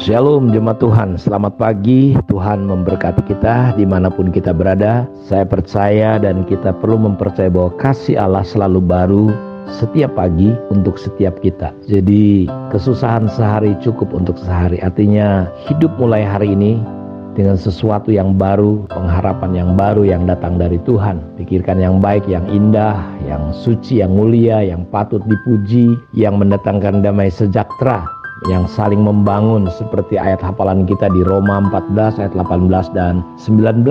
Shalom jemaat Tuhan, selamat pagi. Tuhan memberkati kita dimanapun kita berada. Saya percaya dan kita perlu mempercayai bahwa kasih Allah selalu baru setiap pagi untuk setiap kita. Jadi kesusahan sehari cukup untuk sehari. Artinya hidup mulai hari ini dengan sesuatu yang baru, pengharapan yang baru yang datang dari Tuhan. Pikirkan yang baik, yang indah, yang suci, yang mulia, yang patut dipuji, yang mendatangkan damai sejahtera, yang saling membangun seperti ayat hafalan kita di Roma 14 ayat 18 dan 19.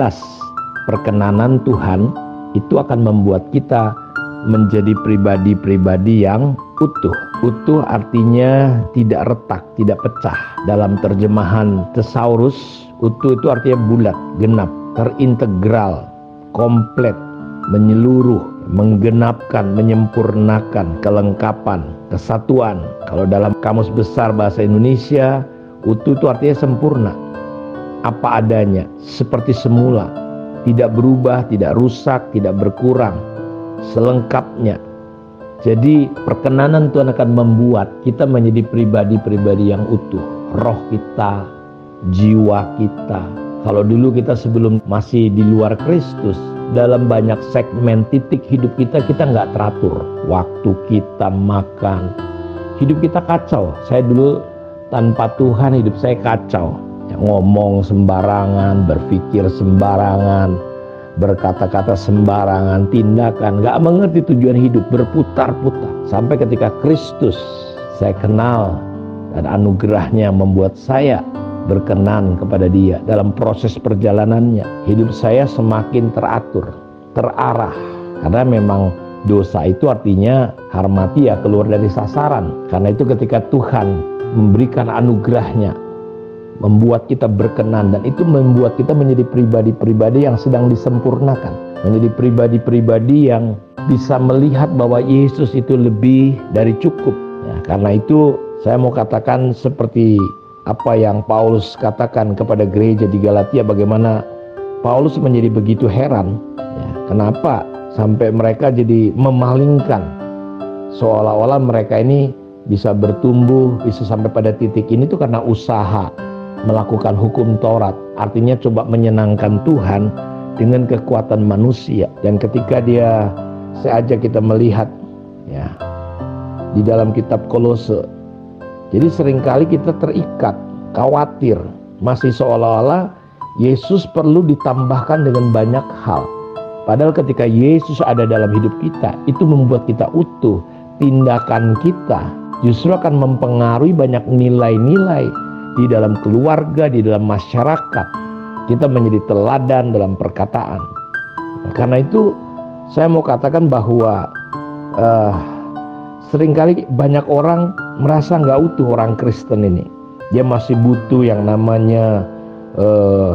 Perkenanan Tuhan itu akan membuat kita menjadi pribadi-pribadi yang utuh. Utuh artinya tidak retak, tidak pecah. Dalam terjemahan Thesaurus, utuh itu artinya bulat, genap, terintegral, komplit, menyeluruh, menggenapkan, menyempurnakan, kelengkapan, kesatuan. Kalau dalam Kamus Besar Bahasa Indonesia, utuh itu artinya sempurna, apa adanya, seperti semula, tidak berubah, tidak rusak, tidak berkurang, selengkapnya. Jadi perkenanan Tuhan akan membuat kita menjadi pribadi-pribadi yang utuh. Roh kita, jiwa kita. Kalau dulu kita sebelum masih di luar Kristus, dalam banyak segmen titik hidup kita nggak teratur. Waktu kita makan, hidup kita kacau. Saya dulu tanpa Tuhan hidup saya kacau. Ya, ngomong sembarangan, berpikir sembarangan, berkata-kata sembarangan, tindakan nggak mengerti tujuan hidup, berputar-putar. Sampai ketika Kristus saya kenal dan anugerahnya membuat saya berkenan kepada Dia. Dalam proses perjalanannya, hidup saya semakin teratur, terarah. Karena memang dosa itu artinya harmatia, keluar dari sasaran. Karena itu ketika Tuhan memberikan anugerahnya, membuat kita berkenan, dan itu membuat kita menjadi pribadi-pribadi yang sedang disempurnakan. Menjadi pribadi-pribadi yang bisa melihat bahwa Yesus itu lebih dari cukup. Ya, karena itu saya mau katakan seperti apa yang Paulus katakan kepada gereja di Galatia, bagaimana Paulus menjadi begitu heran, ya, kenapa sampai mereka jadi memalingkan, seolah-olah mereka ini bisa bertumbuh, bisa sampai pada titik ini tuh karena usaha melakukan hukum Taurat, artinya coba menyenangkan Tuhan dengan kekuatan manusia. Dan ketika saya ajak kita melihat, ya, di dalam kitab Kolose, jadi seringkali kita terikat, khawatir, masih seolah-olah Yesus perlu ditambahkan dengan banyak hal. Padahal ketika Yesus ada dalam hidup kita, itu membuat kita utuh. Tindakan kita justru akan mempengaruhi banyak nilai-nilai di dalam keluarga, di dalam masyarakat. Kita menjadi teladan dalam perkataan. Karena itu saya mau katakan bahwa seringkali banyak orang merasa nggak utuh orang Kristen ini. Dia masih butuh yang namanya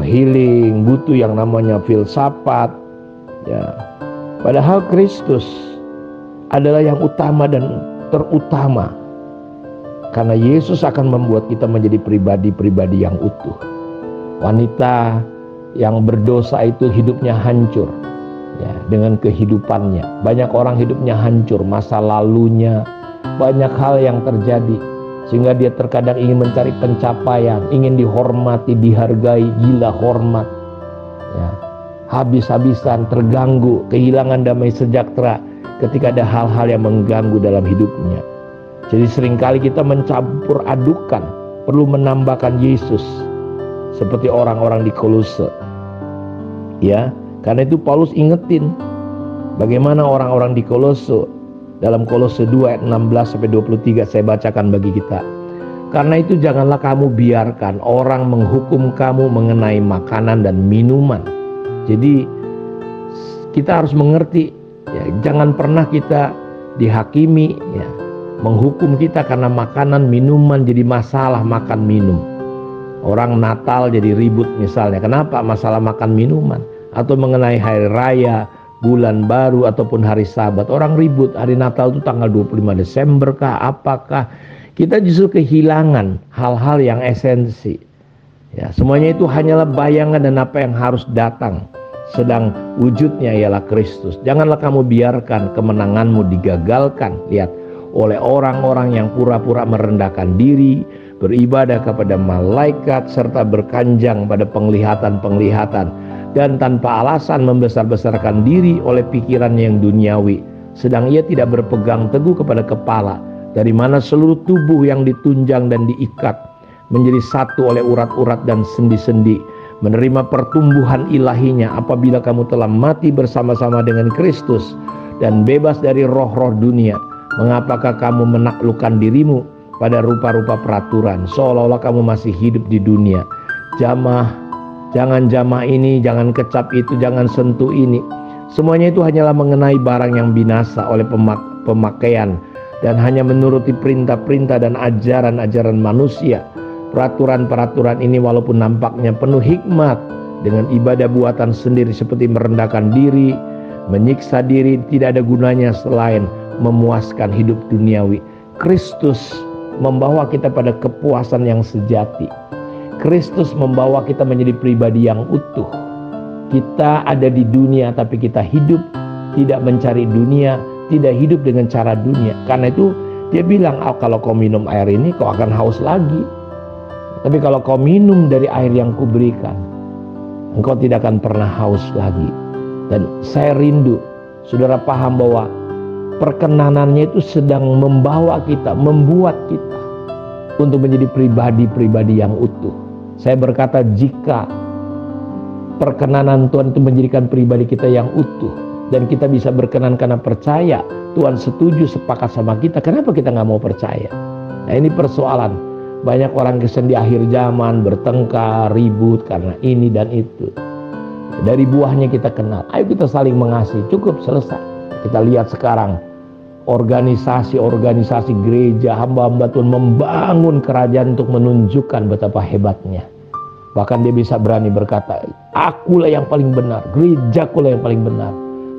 healing, butuh yang namanya filsafat. Ya. Padahal Kristus adalah yang utama dan terutama. Karena Yesus akan membuat kita menjadi pribadi-pribadi yang utuh. Wanita yang berdosa itu hidupnya hancur, ya, dengan kehidupannya. Banyak orang hidupnya hancur, masa lalunya, banyak hal yang terjadi, sehingga dia terkadang ingin mencari pencapaian, ingin dihormati, dihargai, gila hormat, ya, habis-habisan, terganggu, kehilangan damai sejahtera ketika ada hal-hal yang mengganggu dalam hidupnya. Jadi seringkali kita mencampur adukan, perlu menambahkan Yesus seperti orang-orang di Kolose. Ya, karena itu Paulus ingetin bagaimana orang-orang di Kolose. Dalam Kolose 2 ayat 16 sampai 23 saya bacakan bagi kita. Karena itu janganlah kamu biarkan orang menghukum kamu mengenai makanan dan minuman. Jadi kita harus mengerti, ya, jangan pernah kita dihakimi, ya, menghukum kita karena makanan minuman jadi masalah makan minum. Orang Natal jadi ribut misalnya, kenapa masalah makan minuman? Atau mengenai hari raya, bulan baru ataupun hari Sabat, orang ribut. Hari Natal itu tanggal 25 Desember kah, apakah? Kita justru kehilangan hal-hal yang esensi. Ya, semuanya itu hanyalah bayangan dan apa yang harus datang. Sedang wujudnya ialah Kristus. Janganlah kamu biarkan kemenanganmu digagalkan, lihat, oleh orang-orang yang pura-pura merendahkan diri, beribadah kepada malaikat, serta berkanjang pada penglihatan-penglihatan, dan tanpa alasan membesar-besarkan diri oleh pikiran yang duniawi, sedang ia tidak berpegang teguh kepada kepala, dari mana seluruh tubuh yang ditunjang dan diikat menjadi satu oleh urat-urat dan sendi-sendi, menerima pertumbuhan ilahinya apabila kamu telah mati bersama-sama dengan Kristus dan bebas dari roh-roh dunia. Mengapakah kamu menaklukkan dirimu pada rupa-rupa peraturan, seolah-olah kamu masih hidup di dunia? Jangan jamah ini, jangan kecap itu, jangan sentuh ini. Semuanya itu hanyalah mengenai barang yang binasa oleh pemakaian, dan hanya menuruti perintah-perintah dan ajaran-ajaran manusia. Peraturan-peraturan ini walaupun nampaknya penuh hikmat, dengan ibadah buatan sendiri seperti merendahkan diri, menyiksa diri, tidak ada gunanya selain memuaskan hidup duniawi. Kristus membawa kita pada kepuasan yang sejati. Kristus membawa kita menjadi pribadi yang utuh. Kita ada di dunia, tapi kita hidup tidak mencari dunia, tidak hidup dengan cara dunia. Karena itu dia bilang, kalau kau minum air ini kau akan haus lagi. Tapi kalau kau minum dari air yang kuberikan, engkau tidak akan pernah haus lagi. Dan saya rindu saudara paham bahwa perkenanannya itu sedang membawa kita, membuat kita untuk menjadi pribadi-pribadi yang utuh. Saya berkata, jika perkenanan Tuhan itu menjadikan pribadi kita yang utuh, dan kita bisa berkenan karena percaya, Tuhan setuju, sepakat sama kita, kenapa kita nggak mau percaya? Nah, ini persoalan. Banyak orang Kristen di akhir zaman bertengkar, ribut karena ini dan itu. Dari buahnya kita kenal. Ayo kita saling mengasihi, cukup, selesai. Kita lihat sekarang organisasi gereja, hamba-hamba Tuhan membangun kerajaan untuk menunjukkan betapa hebatnya. Bahkan dia bisa berani berkata, akulah yang paling benar, gerejakulah yang paling benar.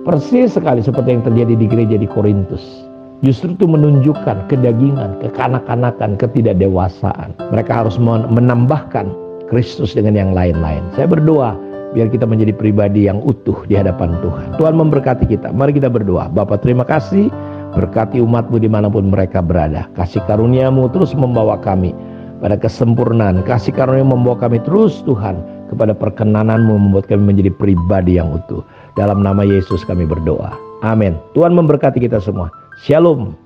Persis sekali seperti yang terjadi di gereja di Korintus. Justru itu menunjukkan kedagingan, kekanak-kanakan, ketidakdewasaan. Mereka harus menambahkan Kristus dengan yang lain-lain. Saya berdoa biar kita menjadi pribadi yang utuh di hadapan Tuhan. Tuhan memberkati kita. Mari kita berdoa. Bapa, terima kasih. Berkati umat-Mu dimanapun mereka berada. Kasih karunia-Mu terus membawa kami pada kesempurnaan. Kasih karunia membawa kami terus, Tuhan, kepada perkenanan-Mu, membuat kami menjadi pribadi yang utuh. Dalam nama Yesus kami berdoa. Amin. Tuhan memberkati kita semua. Shalom.